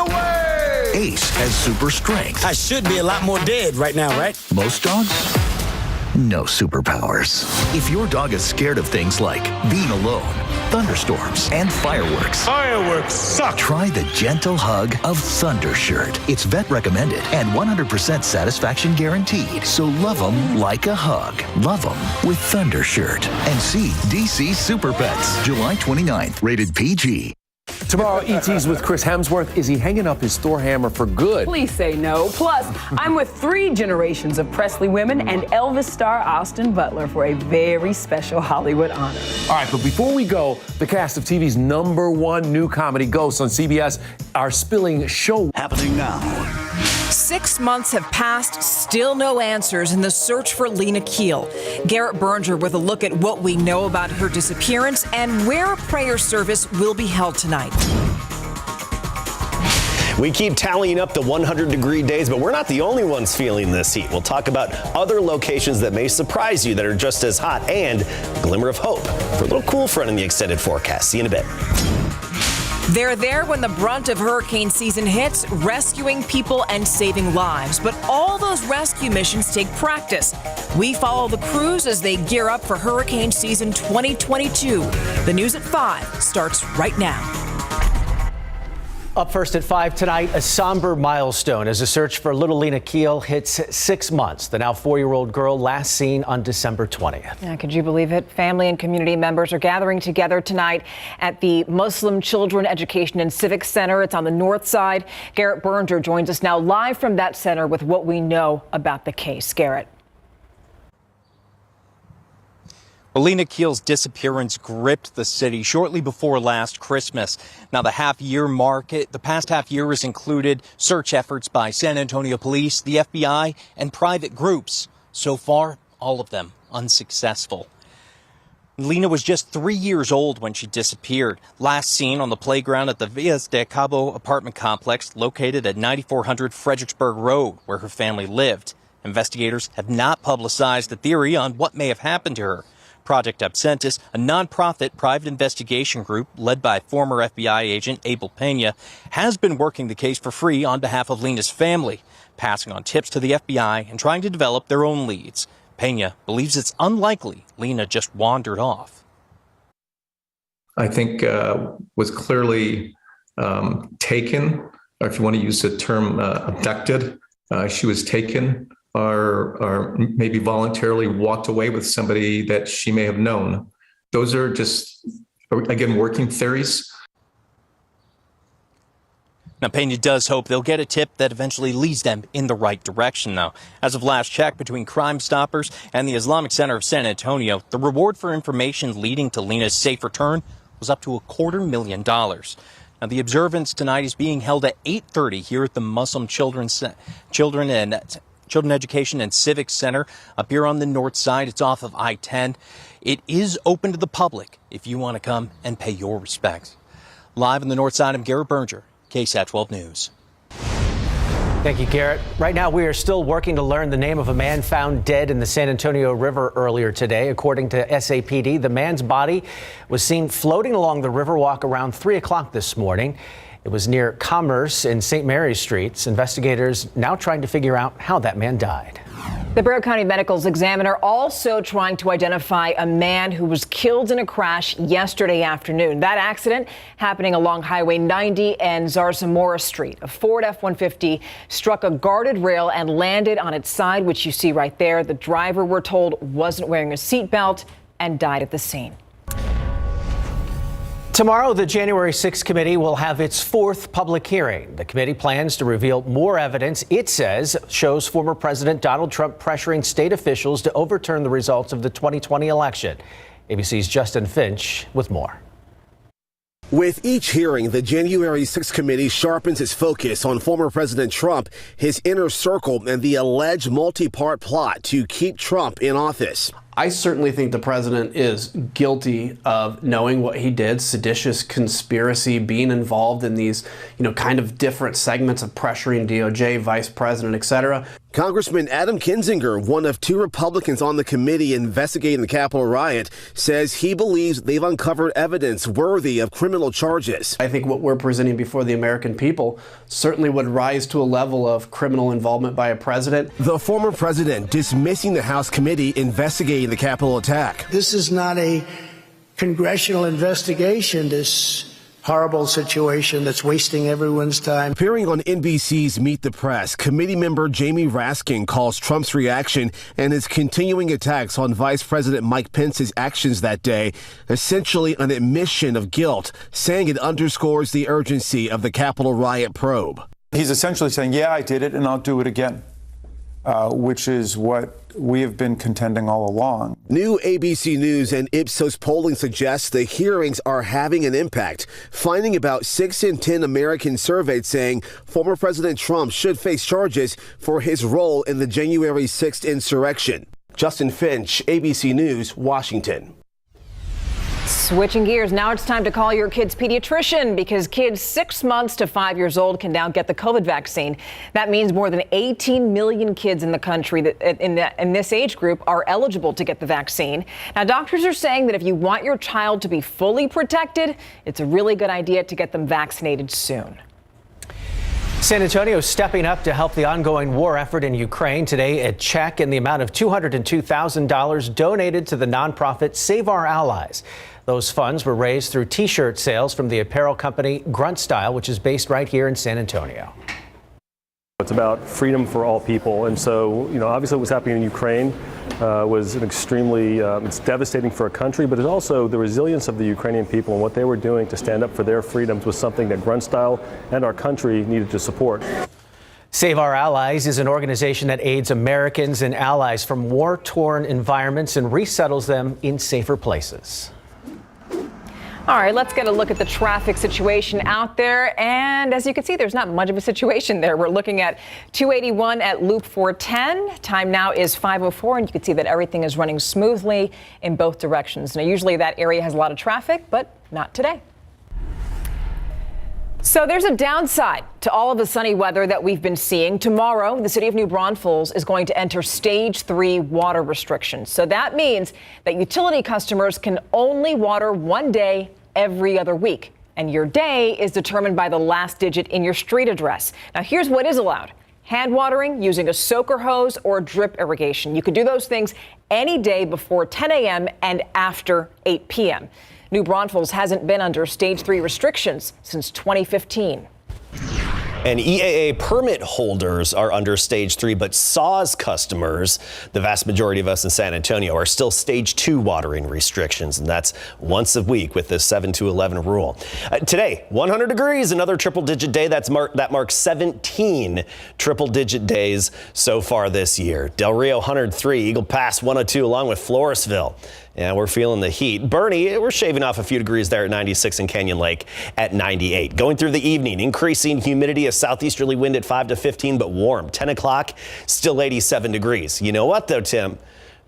away! Ace has super strength. I should be a lot more dead right now, right? Most dogs? No superpowers. If your dog is scared of things like being alone, thunderstorms, and fireworks, Fireworks suck! try the gentle hug of Thundershirt. It's vet recommended and 100% satisfaction guaranteed. So love them like a hug. Love them with Thundershirt. And see DC Super Pets, July 29th, rated PG. Tomorrow, ET's with Chris Hemsworth. Is he hanging up his Thor hammer for good? Please say no. Plus, I'm with 3 generations of Presley women and Elvis star Austin Butler for a very special Hollywood honor. All right, but before we go, the cast of TV's #1 new comedy, Ghosts, on CBS, are spilling show. Happening now. 6 months have passed, still no answers in the search for Lena Keel. Garrett Berger with a look at what we know about her disappearance and where a prayer service will be held tonight. We keep tallying up the 100-degree days, but we're not the only ones feeling this heat. We'll talk about other locations that may surprise you that are just as hot, and a glimmer of hope for a little cool front in the extended forecast. See you in a bit. They're there when the brunt of hurricane season hits, rescuing people and saving lives. But all those rescue missions take practice. We follow the crews as they gear up for hurricane season 2022. The news at 5 starts right now. Up first at 5 tonight, a somber milestone as the search for little Lena Keel hits 6 months. The now 4-year-old girl last seen on December 20th. Yeah, could you believe it? Family and community members are gathering together tonight at the Muslim Children Education and Civic Center. It's on the north side. Garrett Berger joins us now live from that center with what we know about the case. Garrett. Well, Lena Keel's disappearance gripped the city shortly before last Christmas. Now, the past half year has included search efforts by San Antonio police, the FBI, and private groups. So far, all of them unsuccessful. Lena was just 3 years old when she disappeared. Last seen on the playground at the Villas de Cabo apartment complex located at 9400 Fredericksburg Road, where her family lived. Investigators have not publicized the theory on what may have happened to her. Project Absentis, a nonprofit private investigation group led by former FBI agent Abel Pena, has been working the case for free on behalf of Lena's family, passing on tips to the FBI and trying to develop their own leads. Pena believes it's unlikely Lena just wandered off. I think was clearly taken, or if you want to use the term abducted. She was taken or maybe voluntarily walked away with somebody that she may have known. Those are just, again, working theories. Now, Pena does hope they'll get a tip that eventually leads them in the right direction, though. As of last check, between Crime Stoppers and the Islamic Center of San Antonio, the reward for information leading to Lena's safe return was up to $250,000. Now, the observance tonight is being held at 8:30 here at the Muslim Children Education and Civic Center up here on the north side. It's off of I-10. It is open to the public if you want to come and pay your respects. Live on the north side, I'm Garrett Berger, KSAT 12 News. Thank you, Garrett. Right now, we are still working to learn the name of a man found dead in the San Antonio River earlier today. According to SAPD, the man's body was seen floating along the Riverwalk around 3 o'clock this morning. It was near Commerce and St. Mary's Streets. Investigators now trying to figure out how that man died. The Broward County Medical's examiner also trying to identify a man who was killed in a crash yesterday afternoon. That accident happening along Highway 90 and Zarzamora Street. A Ford F-150 struck a guarded rail and landed on its side, which you see right there. The driver, we're told, wasn't wearing a seatbelt and died at the scene. Tomorrow, the January 6th committee will have its 4th public hearing. The committee plans to reveal more evidence, it says, shows former President Donald Trump pressuring state officials to overturn the results of the 2020 election. ABC's Justin Finch with more. With each hearing, the January 6th committee sharpens its focus on former President Trump, his inner circle, and the alleged multi-part plot to keep Trump in office. I certainly think the president is guilty of knowing what he did, seditious conspiracy, being involved in these, kind of different segments of pressuring DOJ, vice president, etc. Congressman Adam Kinzinger, one of two Republicans on the committee investigating the Capitol riot, says he believes they've uncovered evidence worthy of criminal charges. I think what we're presenting before the American people certainly would rise to a level of criminal involvement by a president. The former president dismissing the House committee investigating the Capitol attack. This is not a congressional investigation, this horrible situation that's wasting everyone's time. Appearing on NBC's Meet the Press, committee member Jamie Raskin calls Trump's reaction and his continuing attacks on Vice President Mike Pence's actions that day essentially an admission of guilt, saying it underscores the urgency of the Capitol riot probe. He's essentially saying, yeah, I did it and I'll do it again, which is what we have been contending all along. New ABC News and Ipsos polling suggests the hearings are having an impact, finding about 6 in 10 Americans surveyed saying former President Trump should face charges for his role in the January 6th insurrection. Justin Finch, ABC News, Washington. Switching gears, now it's time to call your kid's pediatrician because kids 6 months to 5 years old can now get the COVID vaccine. That means more than 18 million kids in the country in this age group are eligible to get the vaccine. Now, doctors are saying that if you want your child to be fully protected, it's a really good idea to get them vaccinated soon. San Antonio is stepping up to help the ongoing war effort in Ukraine. Today, a check in the amount of $202,000 donated to the nonprofit Save Our Allies. Those funds were raised through T-shirt sales from the apparel company Grunt Style, which is based right here in San Antonio. It's about freedom for all people. And so, obviously what's happening in Ukraine was an extremely, it's devastating for a country, but it's also the resilience of the Ukrainian people and what they were doing to stand up for their freedoms was something that Grunt Style and our country needed to support. Save Our Allies is an organization that aids Americans and allies from war-torn environments and resettles them in safer places. All right, let's get a look at the traffic situation out there. And as you can see, there's not much of a situation there. We're looking at 281 at Loop 410. Time now is 5:04, and you can see that everything is running smoothly in both directions. Now, usually that area has a lot of traffic, but not today. So there's a downside to all of the sunny weather that we've been seeing. Tomorrow, the city of New Braunfels is going to enter Stage 3 water restrictions. So that means that utility customers can only water one day every other week. And your day is determined by the last digit in your street address. Now, here's what is allowed. Hand watering using a soaker hose or drip irrigation. You can do those things any day before 10 a.m. and after 8 p.m. New Braunfels hasn't been under Stage 3 restrictions since 2015. And EAA permit holders are under Stage 3, but SAWS customers, the vast majority of us in San Antonio, are still Stage 2 watering restrictions, and that's once a week with the 7 to 11 rule. Today, 100 degrees, another triple-digit day. That marks 17 triple-digit days so far this year. Del Rio 103, Eagle Pass 102, along with Floresville. Yeah, we're feeling the heat. Bernie, we're shaving off a few degrees there at 96 and Canyon Lake at 98. Going through the evening, increasing humidity, a southeasterly wind at 5 to 15, but warm. 10 o'clock, still 87 degrees. You know what, though, Tim?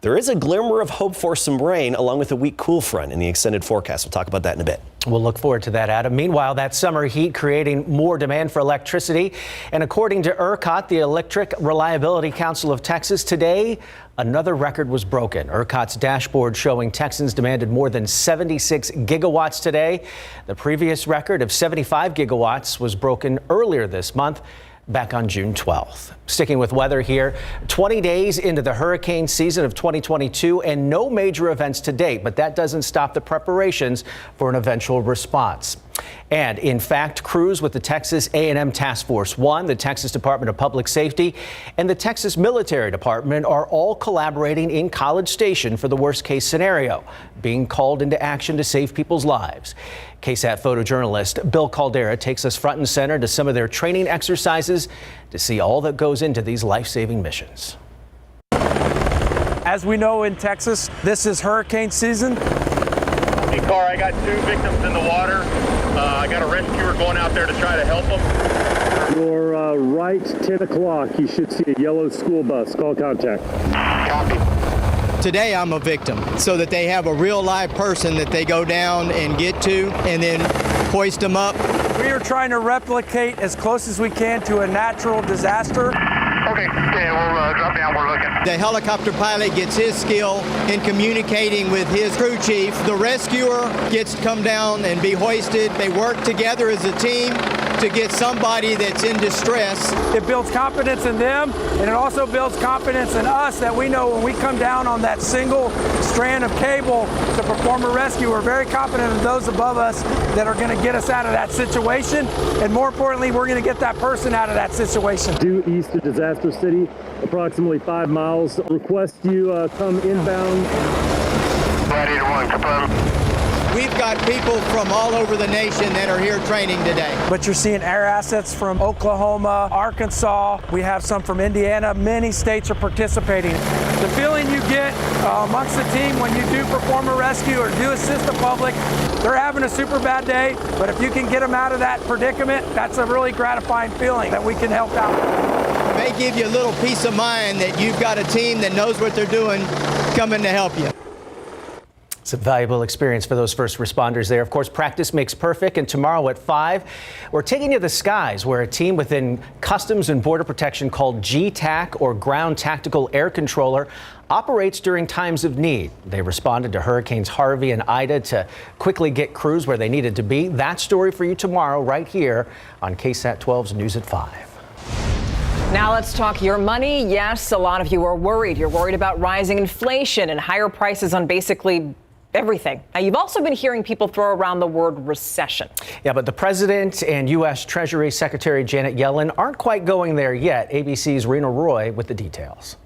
There is a glimmer of hope for some rain along with a weak cool front in the extended forecast. We'll talk about that in a bit. We'll look forward to that, Adam. Meanwhile, that summer heat creating more demand for electricity. And according to ERCOT, the Electric Reliability Council of Texas, today, another record was broken. ERCOT's dashboard showing Texans demanded more than 76 gigawatts today. The previous record of 75 gigawatts was broken earlier this month, back on June 12th. Sticking with weather here, 20 days into the hurricane season of 2022 and no major events to date, but that doesn't stop the preparations for an eventual response. And in fact, crews with the Texas A&M Task Force 1, the Texas Department of Public Safety, and the Texas Military Department are all collaborating in College Station for the worst case scenario, being called into action to save people's lives. KSAT photojournalist Bill Caldera takes us front and center to some of their training exercises to see all that goes into these life-saving missions. As we know in Texas, this is hurricane season. Hey, Car, I got 2 victims in the water. I got a rescuer going out there to try to help them. Your right 10 o'clock, you should see a yellow school bus. Call contact. Copy. Today I'm a victim, so that they have a real live person that they go down and get to and then hoist them up. We are trying to replicate as close as we can to a natural disaster. Okay, yeah, we'll drop down. We're looking. The helicopter pilot gets his skill in communicating with his crew chief. The rescuer gets to come down and be hoisted. They work together as a team to get somebody that's in distress. It builds confidence in them, and it also builds confidence in us that we know when we come down on that single strand of cable to perform a rescue, we're very confident in those above us that are going to get us out of that situation, and more importantly, we're going to get that person out of that situation. Due east of Disaster City, approximately 5 miles. Request you come inbound. Ready to 1, confirm. We've got people from all over the nation that are here training today. But you're seeing air assets from Oklahoma, Arkansas. We have some from Indiana. Many states are participating. The feeling you get amongst the team when you do perform a rescue or do assist the public, they're having a super bad day, but if you can get them out of that predicament, that's a really gratifying feeling that we can help out. It may give you a little peace of mind that you've got a team that knows what they're doing coming to help you. It's a valuable experience for those first responders there. Of course, practice makes perfect, and tomorrow at 5, we're taking you to the skies, where a team within Customs and Border Protection called GTAC, or Ground Tactical Air Controller, operates during times of need. They responded to Hurricanes Harvey and Ida to quickly get crews where they needed to be. That story for you tomorrow right here on KSAT 12's News at 5. Now let's talk your money. Yes, a lot of you are worried. You're worried about rising inflation and higher prices on basically everything. Now, you've also been hearing people throw around the word recession. Yeah, but the president and U.S. Treasury Secretary Janet Yellen aren't quite going there yet. ABC's Rena Roy with the details.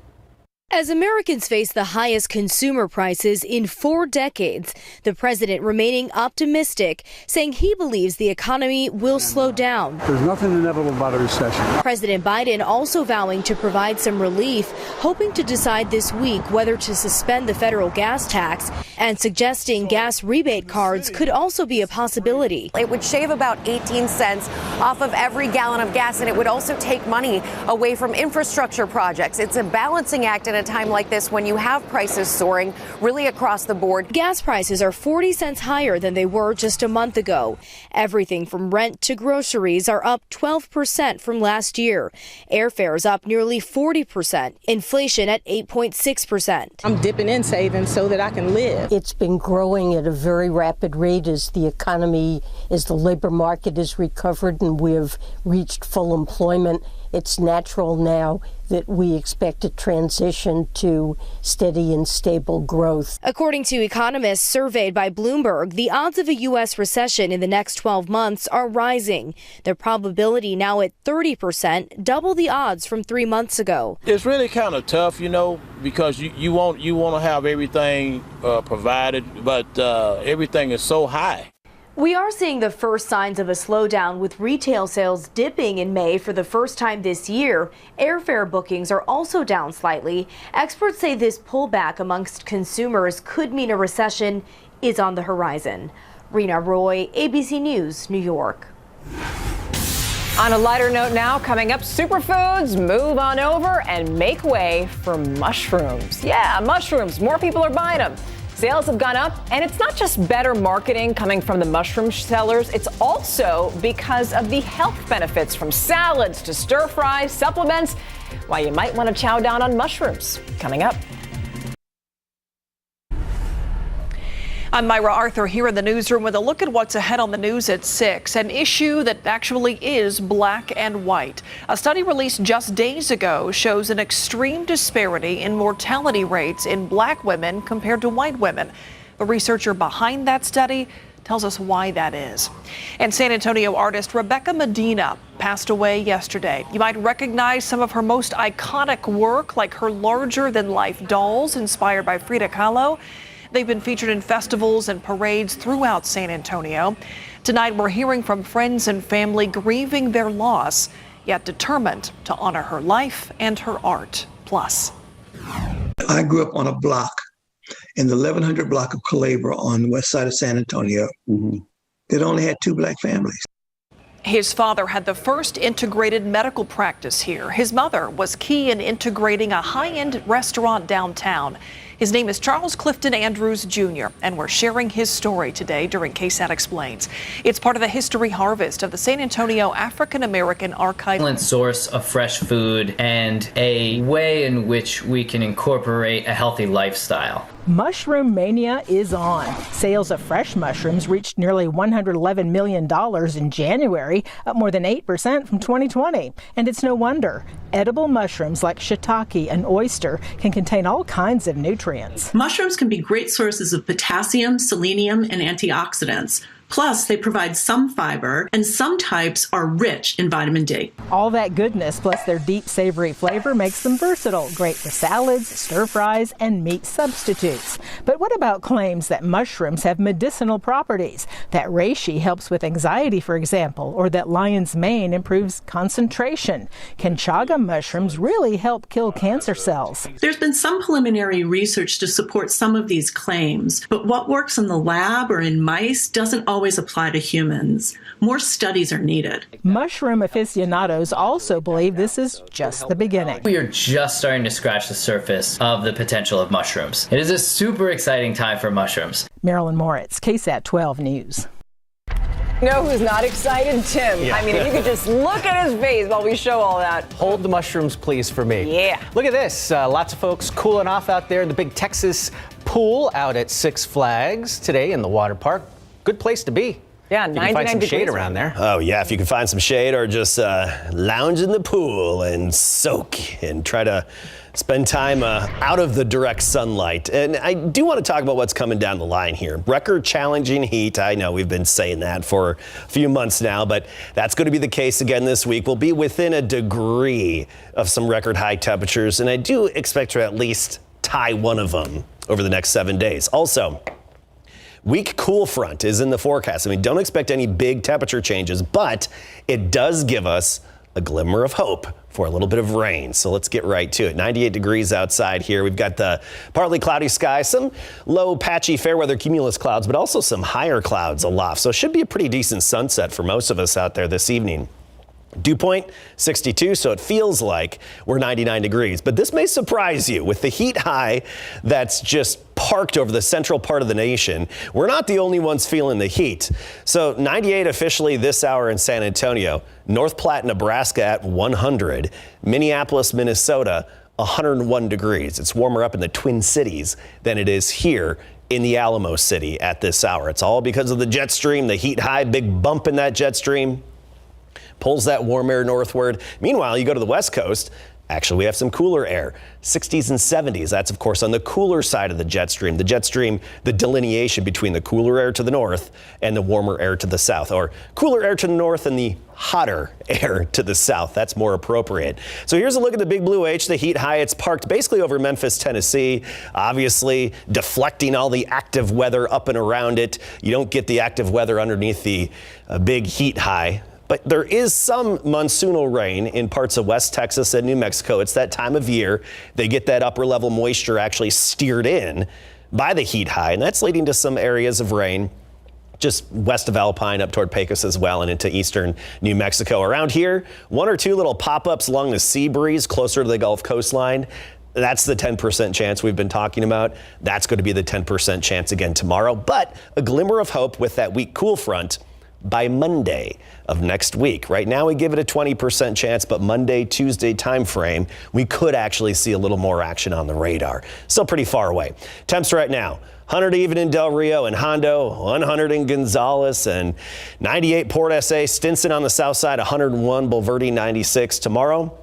As Americans face the highest consumer prices in 4 decades, the president remaining optimistic, saying he believes the economy will slow down. There's nothing inevitable about a recession. President Biden also vowing to provide some relief, hoping to decide this week whether to suspend the federal gas tax, and suggesting gas rebate cards could also be a possibility. It would shave about 18 cents off of every gallon of gas, and it would also take money away from infrastructure projects. It's a balancing act in a time like this when you have prices soaring really across the board. Gas prices are 40 cents higher than they were just a month ago. Everything from rent to groceries are up 12% from last year. Airfares up nearly 40%. Inflation at 8.6%. I'm dipping in savings so that I can live. It's been growing at a very rapid rate as the economy, as the labor market is recovered and we have reached full employment. It's natural now that we expect a transition to steady and stable growth. According to economists surveyed by Bloomberg, the odds of a U.S. recession in the next 12 months are rising. The probability now at 30%, double the odds from 3 months ago. It's really kind of tough, because you want to have everything provided, but everything is so high. We are seeing the first signs of a slowdown, with retail sales dipping in May for the first time this year. Airfare bookings are also down slightly. Experts say this pullback amongst consumers could mean a recession is on the horizon. Rena Roy, ABC News, New York. On a lighter note now, coming up, superfoods, move on over and make way for mushrooms. Yeah, mushrooms, more people are buying them. Sales have gone up, and it's not just better marketing coming from the mushroom sellers. It's also because of the health benefits, from salads to stir fries, supplements. Why you might want to chow down on mushrooms. Coming up. I'm Myra Arthur here in the newsroom with a look at what's ahead on the news at 6. An issue that actually is black and white. A study released just days ago shows an extreme disparity in mortality rates in black women compared to white women. The researcher behind that study tells us why that is. And San Antonio artist Rebecca Medina passed away yesterday. You might recognize some of her most iconic work, like her larger-than-life dolls inspired by Frida Kahlo. They've been featured in festivals and parades throughout San Antonio. Tonight, we're hearing from friends and family grieving their loss, yet determined to honor her life and her art. Plus, I grew up on a block in the 1100 block of Culebra on the west side of San Antonio. That only had 2 black families. His father had the first integrated medical practice here. His mother was key in integrating a high-end restaurant downtown. His name is Charles Clifton Andrews Jr., and we're sharing his story today during KSAT Explains. It's part of the history harvest of the San Antonio African American Archive. Excellent source of fresh food and a way in which we can incorporate a healthy lifestyle. Mushroom mania is on. Sales of fresh mushrooms reached nearly $111 million in January, up more than 8% from 2020. And it's no wonder. Edible mushrooms like shiitake and oyster can contain all kinds of nutrients. Mushrooms can be great sources of potassium, selenium, and antioxidants. Plus, they provide some fiber, and some types are rich in vitamin D. All that goodness, plus their deep, savory flavor, makes them versatile, great for salads, stir-fries, and meat substitutes. But what about claims that mushrooms have medicinal properties? That reishi helps with anxiety, for example, or that lion's mane improves concentration. Can chaga mushrooms really help kill cancer cells? There's been some preliminary research to support some of these claims, but what works in the lab or in mice doesn't always apply to humans. More studies are needed. Mushroom aficionados also believe this is just the beginning. We are just starting to scratch the surface of the potential of mushrooms. It is a super exciting time for mushrooms. Marilyn Moritz, KSAT 12 News. You know who's not excited? Tim. Yeah. I mean, if you could just look at his face while we show all that. Hold the mushrooms, please, for me. Yeah. Look at this. Lots of folks cooling off out there in the big Texas pool out at Six Flags today in the water park. Good place to be. Yeah, 99 you can find some degrees shade around there. Oh, yeah, if you can find some shade or just lounge in the pool and soak and try to spend time out of the direct sunlight. And I do want to talk about what's coming down the line here. Record challenging heat. I know we've been saying that for a few months now, but that's going to be the case again this week. We'll be within a degree of some record high temperatures, and I do expect to at least tie one of them over the next 7 days. Also, weak cool front is in the forecast. I mean, don't expect any big temperature changes, but it does give us a glimmer of hope for a little bit of rain. So let's get right to it. 98 degrees outside here. We've got the partly cloudy sky, some low patchy fair weather cumulus clouds, but also some higher clouds aloft. So it should be a pretty decent sunset for most of us out there this evening. Dew point 62, so it feels like we're 99 degrees. But this may surprise you with the heat high that's just parked over the central part of the nation. We're not the only ones feeling the heat. So 98 officially this hour in San Antonio, North Platte, Nebraska at 100, Minneapolis, Minnesota 101 degrees. It's warmer up in the Twin Cities than it is here in the Alamo City at this hour. It's all because of the jet stream, the heat high, big bump in that jet stream pulls that warm air northward. Meanwhile, you go to the West Coast. Actually, we have some cooler air, 60s and 70s. That's, of course, on the cooler side of the jet stream. The jet stream, the delineation between the cooler air to the north and the warmer air to the south, or cooler air to the north and the hotter air to the south. That's more appropriate. So here's a look at the Big Blue H, the heat high. It's parked basically over Memphis, Tennessee, obviously deflecting all the active weather up and around it. You don't get the active weather underneath the big heat high. But there is some monsoonal rain in parts of West Texas and New Mexico. It's that time of year. They get that upper level moisture actually steered in by the heat high, and that's leading to some areas of rain just west of Alpine up toward Pecos as well and into eastern New Mexico. Around here, one or two little pop-ups along the sea breeze closer to the Gulf coastline. That's the 10% chance we've been talking about. That's going to be the 10% chance again tomorrow, but a glimmer of hope with that weak cool front by Monday of next week. Right now we give it a 20% chance, but Monday, Tuesday time frame, we could actually see a little more action on the radar. Still pretty far away. Temps right now, 100 even in Del Rio and Hondo, 100 in Gonzales, and 98 Port SA, Stinson on the south side, 101, Bulverde 96. Tomorrow,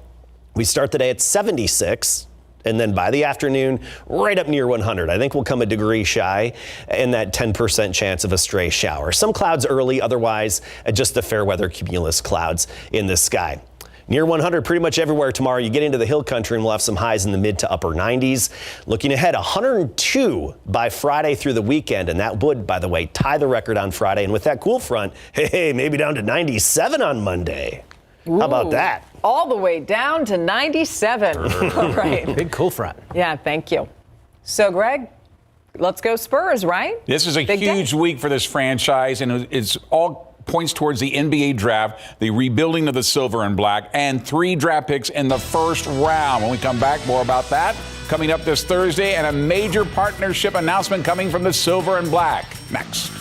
we start the day at 76. And then by the afternoon, right up near 100. I think we'll come a degree shy and that 10% chance of a stray shower. Some clouds early, otherwise just the fair weather cumulus clouds in the sky. Near 100 pretty much everywhere tomorrow. You get into the hill country and we'll have some highs in the mid to upper 90s. Looking ahead, 102 by Friday through the weekend. And that would, by the way, tie the record on Friday. And with that cool front, hey, maybe down to 97 on Monday. Ooh, how about that? All the way down to 97. All right. Big cool front. Yeah, thank you. So, Greg, let's go Spurs, right? This is a huge week for this franchise, and it's all points towards the NBA draft, the rebuilding of the silver and black, and 3 draft picks in the first round. When we come back, more about that coming up this Thursday, and a major partnership announcement coming from the silver and black. Next.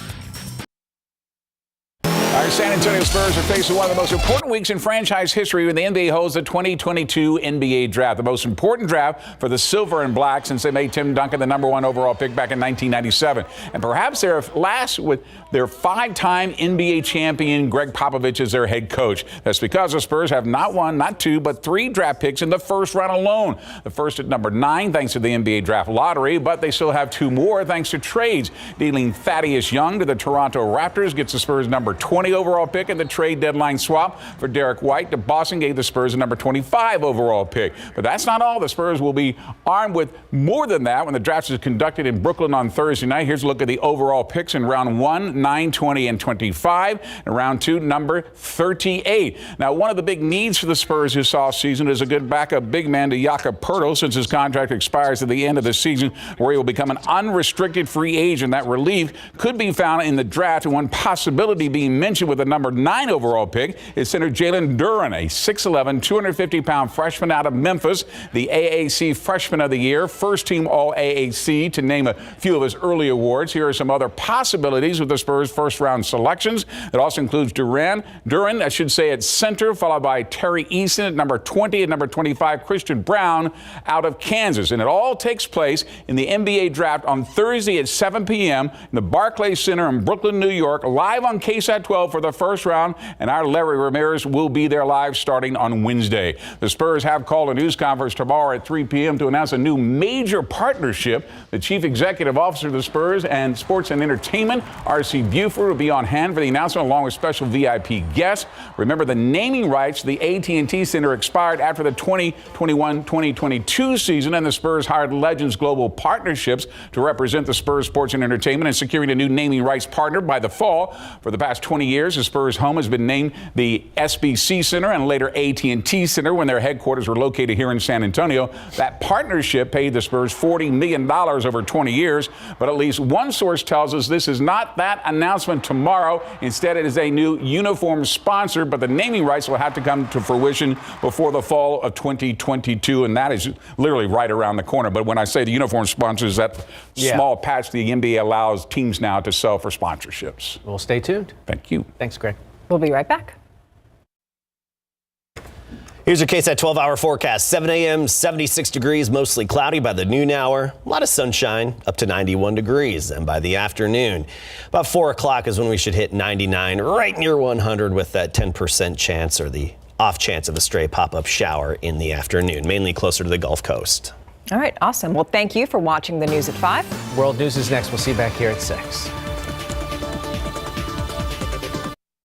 Our San Antonio Spurs are facing one of the most important weeks in franchise history when the NBA holds the 2022 NBA draft, the most important draft for the silver and black since they made Tim Duncan the #1 overall pick back in 1997. And perhaps they're last with their 5-time NBA champion Greg Popovich as their head coach. That's because the Spurs have not 1, not 2, but 3 draft picks in the first round alone. The first at number 9 thanks to the NBA draft lottery, but they still have 2 more thanks to trades. Dealing Thaddeus Young to the Toronto Raptors gets the Spurs number 20 overall pick, and the trade deadline swap for Derek White to Boston gave the Spurs a number 25 overall pick. But that's not all. The Spurs will be armed with more than that when the draft is conducted in Brooklyn on Thursday night. Here's a look at the overall picks in round 1, 9, 20, and 25, and round 2, number 38. Now, one of the big needs for the Spurs this offseason is a good backup big man to Jakob Poeltl, since his contract expires at the end of the season, where he will become an unrestricted free agent. That relief could be found in the draft, and one possibility being mentioned with the number 9 overall pick is center Jalen Duren, a 6'11", 250-pound freshman out of Memphis, the AAC Freshman of the Year, first-team All-AAC, to name a few of his early awards. Here are some other possibilities with the Spurs' first-round selections. It also includes Duren, I should say, at center, followed by Terry Eason at number 20, and number 25, Christian Brown out of Kansas. And it all takes place in the NBA draft on Thursday at 7 p.m. in the Barclays Center in Brooklyn, New York, live on KSAT 12 for the first round, and our Larry Ramirez will be there live starting on Wednesday. The Spurs have called a news conference tomorrow at 3 p.m. to announce a new major partnership. The chief executive officer of the Spurs and Sports and Entertainment, R.C. Buford, will be on hand for the announcement along with special VIP guests. Remember, the naming rights to the AT&T Center expired after the 2021-2022 season, and the Spurs hired Legends Global Partnerships to represent the Spurs Sports and Entertainment and securing a new naming rights partner by the fall. For the past 20 years, the Spurs' home has been named the SBC Center and later AT&T Center when their headquarters were located here in San Antonio. That partnership paid the Spurs $40 million over 20 years, but at least one source tells us this is not that announcement tomorrow. Instead, it is a new uniform sponsor, but the naming rights will have to come to fruition before the fall of 2022, and that is literally right around the corner. But when I say the uniform sponsor, is that small patch the NBA allows teams now to sell for sponsorships. We'll stay tuned. Thank you. Thanks, Greg. We'll be right back. Here's your KSAT 12-hour forecast. 7 a.m., 76 degrees, mostly cloudy by the noon hour. A lot of sunshine, up to 91 degrees. And by the afternoon, about 4 o'clock is when we should hit 99, right near 100 with that 10% chance or the off chance of a stray pop-up shower in the afternoon, mainly closer to the Gulf Coast. All right, awesome. Well, thank you for watching the news at 5. World News is next. We'll see you back here at 6.